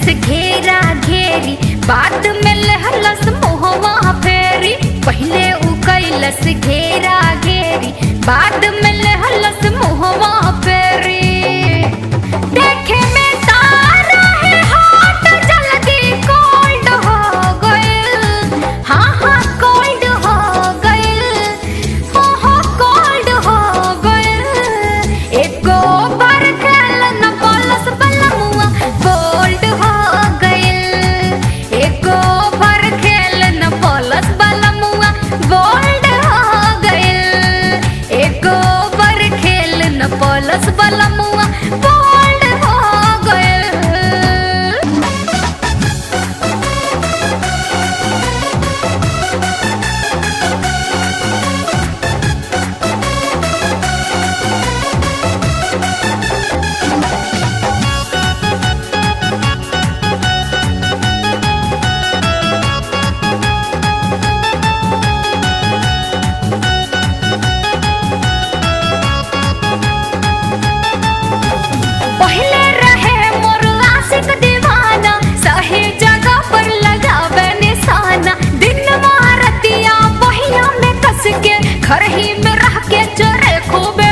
कैलस घेरा घेरी, बाद में लहलस मोहवा फेरी। पहले उ कैलस घेरा घेरी, बाद में लहलस मोहवा फेरी। देखे में तारा है हाथ जल्दी कोल्ड हो गइल, हाँ हाँ कोल्ड हो गइल, हो कोल्ड हो गइल। एको बार खेल न पलस बलमुआ बोल्ड हो गइल, एको बार खेल न पलस बलमुआ बोल्ड हो गइल, एको बार खेल न पलस बलमुआ बोल्ड हो गइल। पहले रहे मोर आशिक दीवाना, सही जगह पर लगावे निशाना। दिन मारतिया बहिया में कस के, घर ही में रह के चोरे खूबे